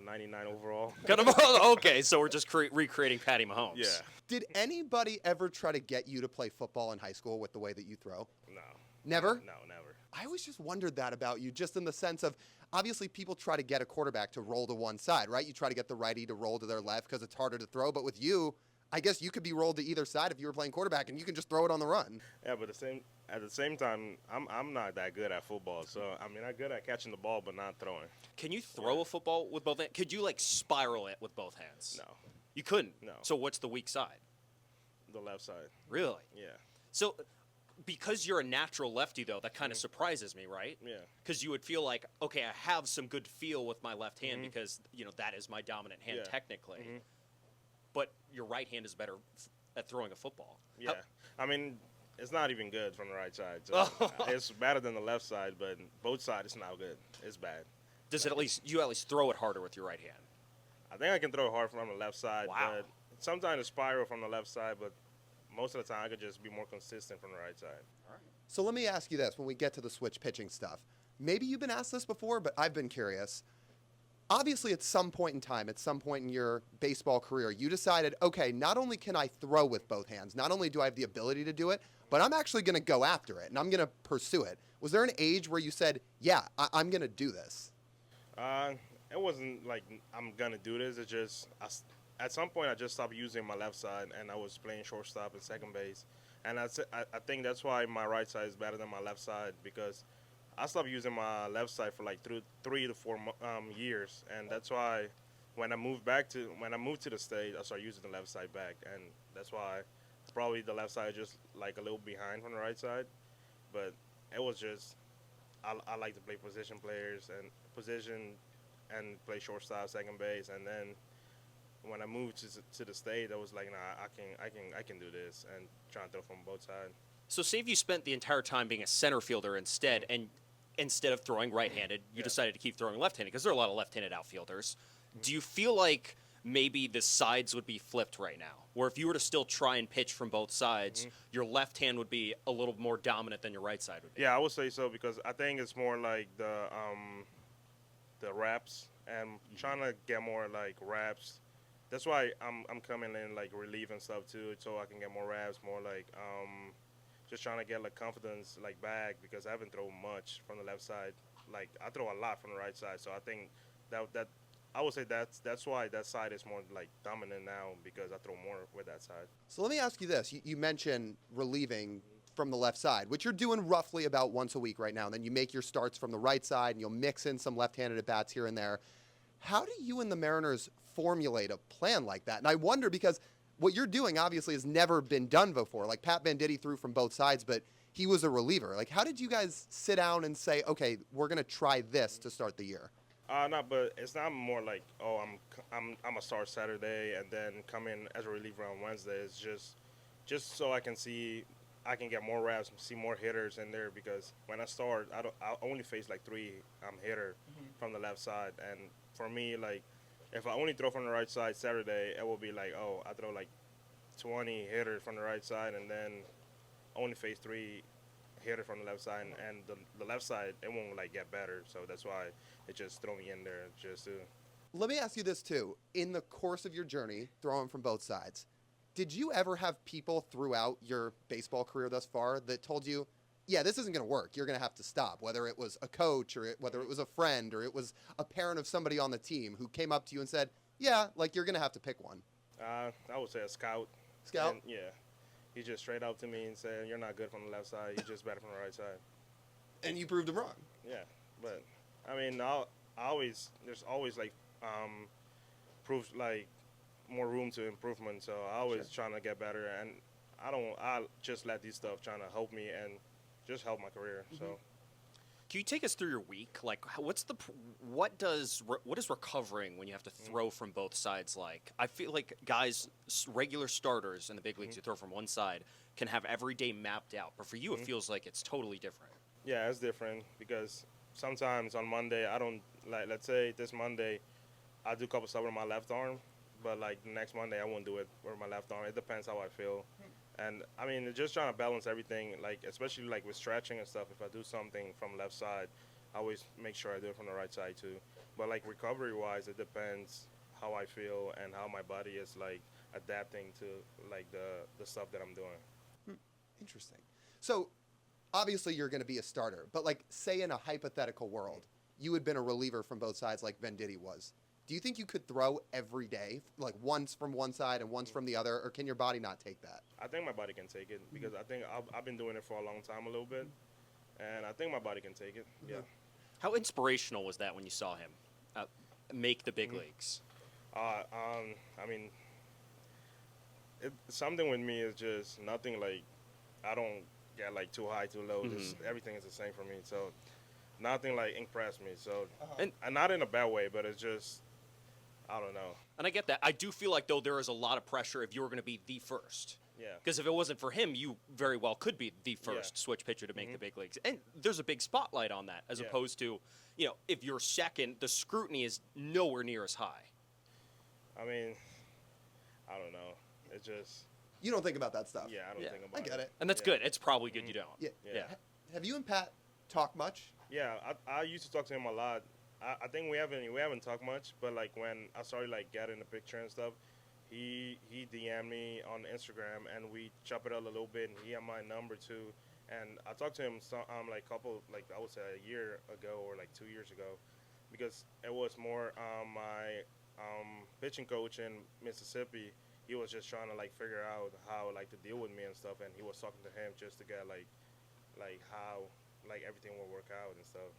99 overall. Kind of. Okay. So we're just recreating Patty Mahomes. Yeah. Did anybody ever try to get you to play football in high school with the way that you throw? No. Never? No, never. I always just wondered that about you, just in the sense of, obviously people try to get a quarterback to roll to one side, right? You try to get the righty to roll to their left because it's harder to throw. But with you, I guess you could be rolled to either side if you were playing quarterback, and you can just throw it on the run. Yeah, but at the same time, I'm not that good at football. So, I mean, I'm good at catching the ball, but not throwing. Can you throw a football with both hands? Could you, like, spiral it with both hands? No. You couldn't? No. So what's the weak side? The left side. Really? Yeah. So because you're a natural lefty, though, that kind of surprises me, right? Yeah. Because you would feel like, okay, I have some good feel with my left hand because, that is my dominant hand Yeah. technically. But your right hand is better at throwing a football. Yeah. I mean, it's not even good from the right side. So it's better than the left side, but both sides is not good. It's bad. Does it at least throw it harder with your right hand? I think I can throw hard from the left side, Wow. but sometimes it's spiral from the left side, but most of the time I could just be more consistent from the right side. So let me ask you this, when we get to the switch pitching stuff. Maybe you've been asked this before, but I've been curious. Obviously, at some point in time, at some point in your baseball career, you decided, okay, not only can I throw with both hands, not only do I have the ability to do it, but I'm actually going to go after it, and I'm going to pursue it. Was there an age where you said, yeah, I'm going to do this? It wasn't like I'm going to do this. It's just at some point I just stopped using my left side, and I was playing shortstop and second base. And I think that's why my right side is better than my left side, because I stopped using my left side for like 3 to 4 years, and that's why when I moved to the state, I started using the left side back, and that's why probably the left side just like a little behind from the right side. But it was just I like to play position and play shortstop, second base, and then when I moved to the state, I was like, nah, I can do this, and trying to throw from both sides. So say if you spent the entire time being a center fielder instead, and instead of throwing right-handed, you decided to keep throwing left-handed, because there are a lot of left-handed outfielders. Do you feel like maybe the sides would be flipped right now, where if you were to still try and pitch from both sides, your left hand would be a little more dominant than your right side would be? Yeah, I would say so, because I think it's more like the reps, and trying to get more like reps. That's why I'm coming in like relieving stuff too, so I can get more reps, more like just trying to get like confidence like back, because I haven't thrown much from the left side. Like I throw a lot from the right side, so I think that I would say that's why that side is more like dominant now, because I throw more with that side. So let me ask you this. You mentioned relieving from the left side, which you're doing roughly about once a week right now. And then you make your starts from the right side, and you'll mix in some left-handed at-bats here and there. How do you and the Mariners formulate a plan like that? And I wonder, because what you're doing obviously has never been done before. Like Pat Venditti threw from both sides, but he was a reliever. Like, how did you guys sit down and say, okay, we're going to try this to start the year? No, but it's not more like, oh, I'm a start Saturday and then come in as a reliever on Wednesday. It's just so I can get more reps, see more hitters in there, because when I start, I only face like 3 hitter from the left side, and for me, like, if I only throw from the right side Saturday, it will be like, oh, I throw like 20 hitters from the right side, and then only face 3 hitter from the left side, and the left side, it won't like get better. So that's why it just throw me in there just to. Let me ask you this too. In the course of your journey, throwing from both sides, did you ever have people throughout your baseball career thus far that told you, yeah, this isn't going to work, you're going to have to stop, whether it was a coach or whether it was a friend or it was a parent of somebody on the team who came up to you and said, yeah, like, you're going to have to pick one? I would say a scout. Scout? And, yeah. He just straight up to me and said, you're not good from the left side. You're just better from the right side. And you proved him wrong. Yeah. But, I mean, there's always, like, proof, like, more room to improvement. So I always trying to get better. And I just let these stuff trying to help me and just help my career. So. Can you take us through your week? Like, what is recovering when you have to throw from both sides like? I feel like guys, regular starters in the big leagues who throw from one side can have every day mapped out. But for you, it feels like it's totally different. Yeah, it's different because sometimes on Monday, I don't, like, let's say this Monday, I do a couple stuff with my left arm, but like the next Monday, I won't do it with my left arm. It depends how I feel. And, I mean, just trying to balance everything, like, especially, like, with stretching and stuff. If I do something from left side, I always make sure I do it from the right side, too. But, like, recovery-wise, it depends how I feel and how my body is, like, adapting to, like, the stuff that I'm doing. Interesting. So, obviously, you're going to be a starter. But, like, say in a hypothetical world, you had been a reliever from both sides like Venditti was. Do you think you could throw every day, like once from one side and once from the other, or can your body not take that? I think my body can take it because I think I've been doing it for a long time a little bit, and I think my body can take it, yeah. How inspirational was that when you saw him make the big leagues? I mean, something with me is just nothing like, I don't get like too high, too low. Just everything is the same for me, so nothing like impressed me. So, and not in a bad way, but it's just, I don't know. And I get that. I do feel like, though, there is a lot of pressure if you were going to be the first. Yeah. Because if it wasn't for him, you very well could be the first switch pitcher to make the big leagues. And there's a big spotlight on that, as opposed to, if you're second, the scrutiny is nowhere near as high. I mean, I don't know. It's just... You don't think about that stuff? Yeah, I don't think about it. I get it. And that's good. It's probably good you don't. Yeah. Have you and Pat talked much? Yeah, I used to talk to him a lot. I think we haven't talked much, but like when I started like getting the picture and stuff, he DM'd me on Instagram and we chop it up a little bit, and he had my number too. And I talked to him like I would say a year ago or like 2 years ago, because it was more my pitching coach in Mississippi. He was just trying to like figure out how like to deal with me and stuff, and he was talking to him just to get like how like everything will work out and stuff.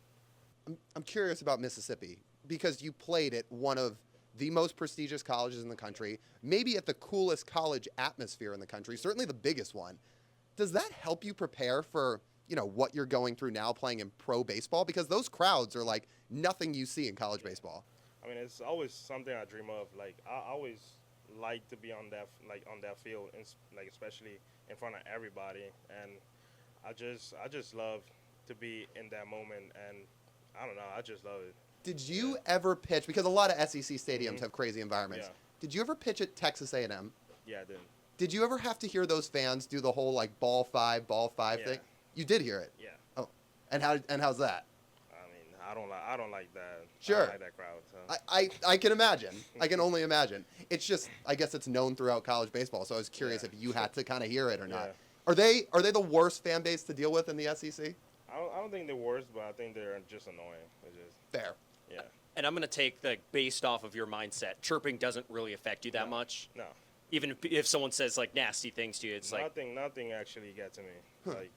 I'm curious about Mississippi because you played at one of the most prestigious colleges in the country, maybe at the coolest college atmosphere in the country, certainly the biggest one. Does that help you prepare for, what you're going through now playing in pro baseball? Because those crowds are like nothing you see in college baseball. I mean, it's always something I dream of. Like, I always like to be on that field, and like especially in front of everybody. And I just love to be in that moment, and I don't know, I just love it. Did you ever pitch, because a lot of SEC stadiums have crazy environments. Yeah. Did you ever pitch at Texas A&M? Yeah, I did. Did you ever have to hear those fans do the whole like ball five thing? You did hear it? Yeah. Oh, and how's that? I mean, I don't like that. Sure. I don't like that crowd. So. I can imagine. I can only imagine. It's just, I guess it's known throughout college baseball, so I was curious if you had to kind of hear it or not. Yeah. Are they the worst fan base to deal with in the SEC? I don't think they're worse, but I think they're just annoying. It's just, Fair. yeah. And I'm going to take based off of your mindset, chirping doesn't really affect you that much. No. Even if someone says like nasty things to you, it's nothing actually gets to me. Like,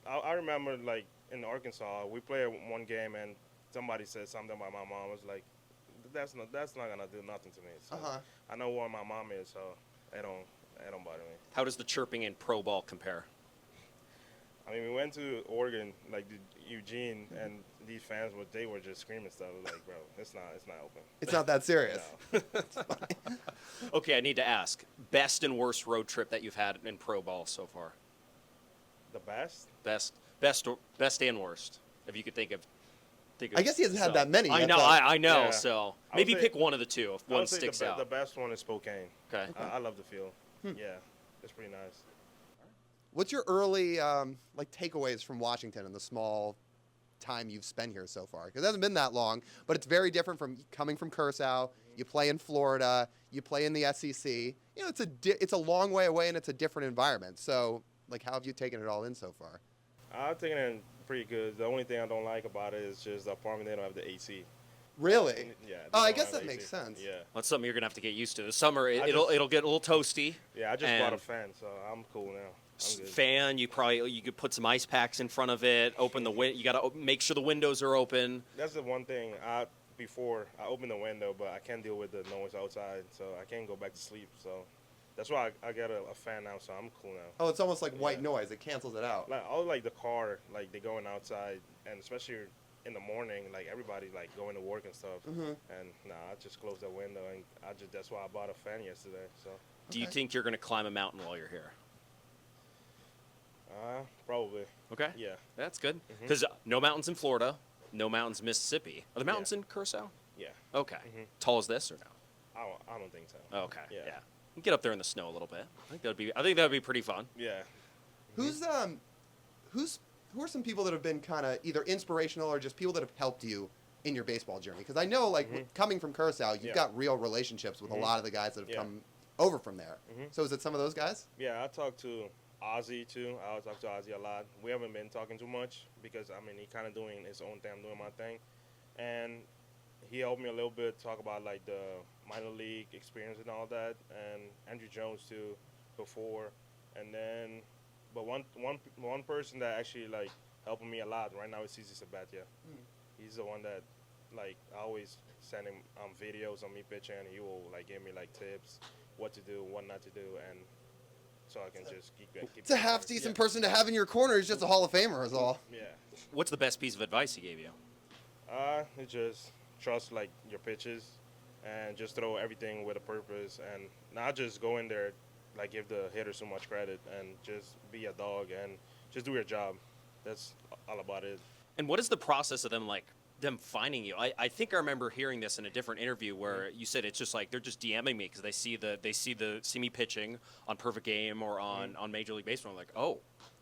I remember like in Arkansas, we played one game and somebody said something about my mom. I was like, that's not gonna do nothing to me. So I know where my mom is, so it don't bother me. How does the chirping in pro ball compare? I mean, we went to Oregon, like Eugene, and these fans, they were just screaming stuff. I was like, bro, it's not open. It's not that serious. No. Okay, I need to ask. Best and worst road trip that you've had in pro ball so far? The best? Best and worst, if you could think of. I guess he hasn't had that many. I yet, know, though. I know. Yeah. So I would maybe say- pick one of the two if I one would say sticks out. The best one is Spokane. Okay. I love the field. Yeah, it's pretty nice. What's your early like takeaways from Washington and the small time you've spent here so far? Because it hasn't been that long, but it's very different from coming from Curacao. You play in Florida. You play in the SEC. You know, it's a long way away and it's a different environment. So, like, how have you taken it all in so far? I've taken it in pretty good. The only thing I don't like about it is just the apartment, they don't have the AC. Really? Yeah. Oh, I they don't guess have that AC. makes sense. Yeah. That's something you're gonna have to get used to. The summer, I it'll just- get a little toasty. Yeah, I just bought a And- fan, so I'm cool now. I'm good. Fan, you could put some ice packs in front of it. Open the you gotta make sure the windows are open. That's the one thing. Before I open the window, but I can't deal with the noise outside, so I can't go back to sleep. So that's why I got a fan now, so I'm cool now. Oh, it's almost like white Yeah. noise. It cancels it out. Like all like the car, like they going outside, and especially in the morning, like everybody like going to work and stuff. Mhm. And I just closed the window, and that's why I bought a fan yesterday. So Do you Okay. think you're gonna climb a mountain while you're here? probably, Okay. yeah. That's good. Because no mountains in Florida, no mountains in Mississippi. Are the mountains in Curacao? Yeah. Okay. Tall as this or no? I don't think so. Okay. Yeah. Yeah. You can get up there in the snow a little bit. I think that would be pretty fun. Yeah. Who are some people that have been kind of either inspirational or just people that have helped you in your baseball journey? Because I know, like, coming from Curacao, you've Yeah. got real relationships with a lot of the guys that have Yeah. come over from there. So is it some of those guys? Yeah, I talked to Ozzy too. I talk to Ozzy a lot. We haven't been talking too much because I mean he kind of doing his own thing, I'm doing my thing, and he helped me a little bit talk about like the minor league experience and all that, and Andrew Jones too before, and then but one person that actually like helping me a lot right now is CC Sabathia. He's the one that like I always send him videos on me pitching, and he will like give me like tips what to do, what not to do, and so I can just keep It's a half decent person to have in your corner. He's just a Hall of Famer, is all. Yeah. What's the best piece of advice he gave you? It's just trust like your pitches, and just throw everything with a purpose, and not just go in there like give the hitter so much credit, and just be a dog and just do your job. That's all about it. And what is the process of them finding you? I think I remember hearing this in a different interview where you said it's just like they're just DMing me because they see me pitching on Perfect Game or on Major League Baseball. I'm like, oh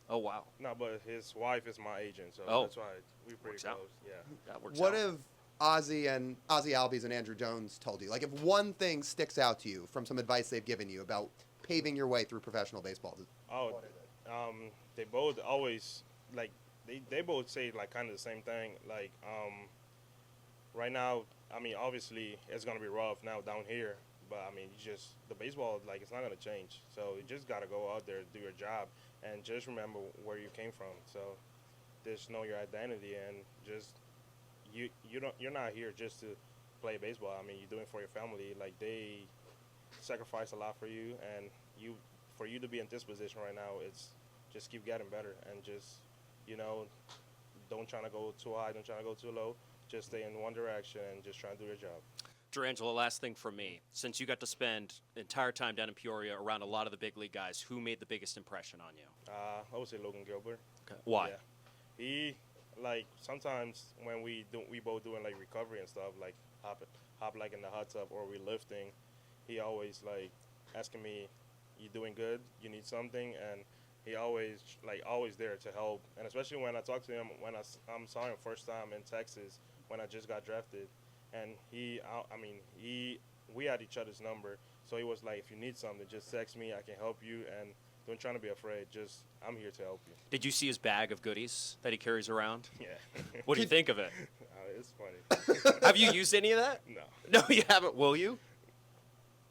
wow, No, but his wife is my agent, so Oh. that's why we're pretty Works close. out. Yeah. that works What out. have Ozzy Albies and Andrew Jones told you? Like, if one thing sticks out to you from some advice they've given you about paving your way through professional baseball, Oh, they both always like they both say like kind of the same thing. Like right now, I mean, obviously it's gonna be rough now down here, but I mean, the baseball like it's not gonna change. So you just gotta go out there, do your job, and just remember where you came from. So just know your identity and just you're not here just to play baseball. I mean, you're doing it for your family. Like they sacrifice a lot for you, and for you to be in this position right now, it's just keep getting better and just don't try to go too high, don't try to go too low. Just stay in one direction and just try to do your job. Jurrangelo, last thing from me. Since you got to spend the entire time down in Peoria around a lot of the big league guys, who made the biggest impression on you? I would say Logan Gilbert. Okay. Why? Yeah. He like sometimes when we both doing like recovery and stuff, like hop like in the hot tub or we lifting, he always like asking me, "You doing good? You need something?" And he always there to help. And especially when I talked to him when I saw him first time in Texas when I just got drafted, and we had each other's number, so he was like, "If you need something, just text me. I can help you, and don't try to be afraid. Just I'm here to help you." Did you see his bag of goodies that he carries around? Yeah. What do you think of it? It's funny. Have you used any of that? No. No, you haven't. Will you?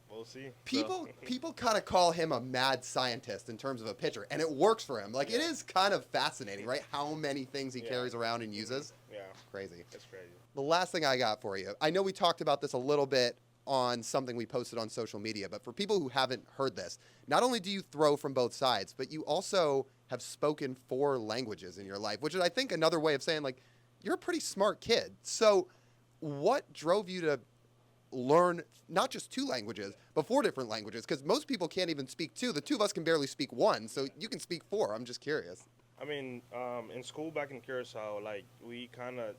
We'll see. People kind of call him a mad scientist in terms of a pitcher, and it works for him. Like, it is kind of fascinating, right? How many things he carries around and uses. Yeah. Crazy. It's crazy. The last thing I got for you, I know we talked about this a little bit on something we posted on social media, but for people who haven't heard this, not only do you throw from both sides, but you also have spoken 4 languages in your life, which is, I think, another way of saying, like, you're a pretty smart kid. So what drove you to learn not just 2 languages, but 4 different languages? Because most people can't even speak 2. The 2 of us can barely speak 1, so you can speak 4. I'm just curious. I mean, in school back in Curacao, like, we kind of,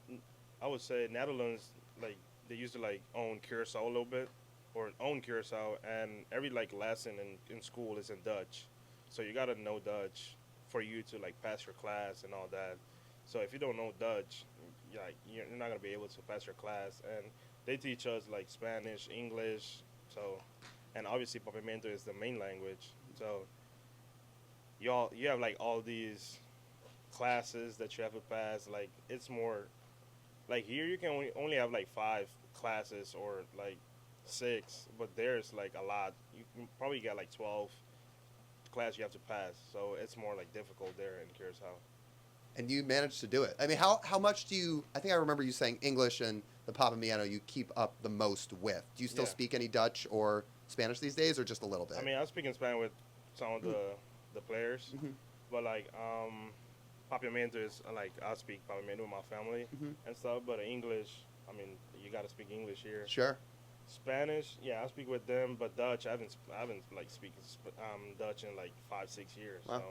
I would say Netherlands, like, they used to, like, own Curacao a little bit, or own Curacao, and every, like, lesson in school is in Dutch. So you got to know Dutch for you to, like, pass your class and all that. So if you don't know Dutch, like, you're not going to be able to pass your class. And they teach us, like, Spanish, English, so, and obviously Papiamento is the main language. So you have, like, all these classes that you have to pass. Like, it's more, like, here you can only have, like, 5 classes or, like, 6, but there's, like, a lot. You can probably get, like, 12 classes you have to pass. So it's more, like, difficult there in Curacao. And you managed to do it. I mean, how much do you, I think I remember you saying English and the Papiamento you keep up the most with. Do you still speak any Dutch or Spanish these days, or just a little bit? I mean, I speak in Spanish with some of the players, but, like, Papiamento is, like, I speak Papiamento with my family and stuff, but English, I mean, you got to speak English here. Sure. Spanish, yeah, I speak with them, but Dutch, I haven't like, speaking Dutch in, like, 5-6 years. Wow. So,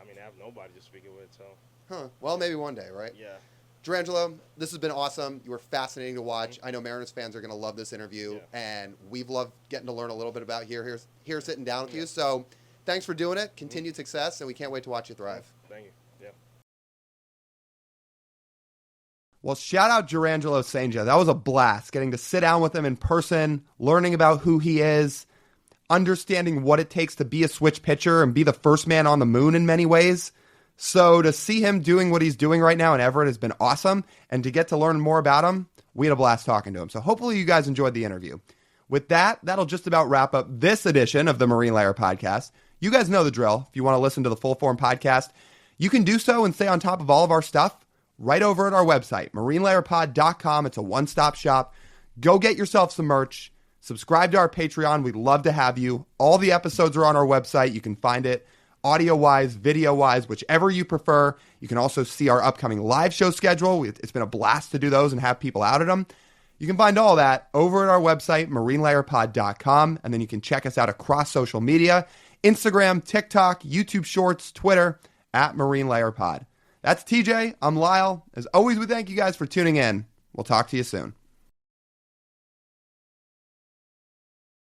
I mean, I have nobody to speak it with, so. Huh. Well, maybe one day, right? Yeah. Jurrangelo, this has been awesome. You were fascinating to watch. I know Mariners fans are going to love this interview, and we've loved getting to learn a little bit about here sitting down with you. So thanks for doing it. Continued success, and we can't wait to watch you thrive. Thank you. Yeah. Well, shout out Jurrangelo Cijntje. That was a blast, getting to sit down with him in person, learning about who he is, understanding what it takes to be a switch pitcher and be the first man on the moon in many ways. So to see him doing what he's doing right now in Everett has been awesome. And to get to learn more about him, we had a blast talking to him. So hopefully you guys enjoyed the interview. With that, that'll just about wrap up this edition of the Marine Layer Podcast. You guys know the drill. If you want to listen to the full form podcast, you can do so and stay on top of all of our stuff right over at our website, marinelayerpod.com. It's a one-stop shop. Go get yourself some merch. Subscribe to our Patreon. We'd love to have you. All the episodes are on our website. You can find it audio-wise, video-wise, whichever you prefer. You can also see our upcoming live show schedule. It's been a blast to do those and have people out at them. You can find all that over at our website, marinelayerpod.com, and then you can check us out across social media, Instagram, TikTok, YouTube Shorts, Twitter, at MarineLayerPod. That's TJ. I'm Lyle. As always, we thank you guys for tuning in. We'll talk to you soon.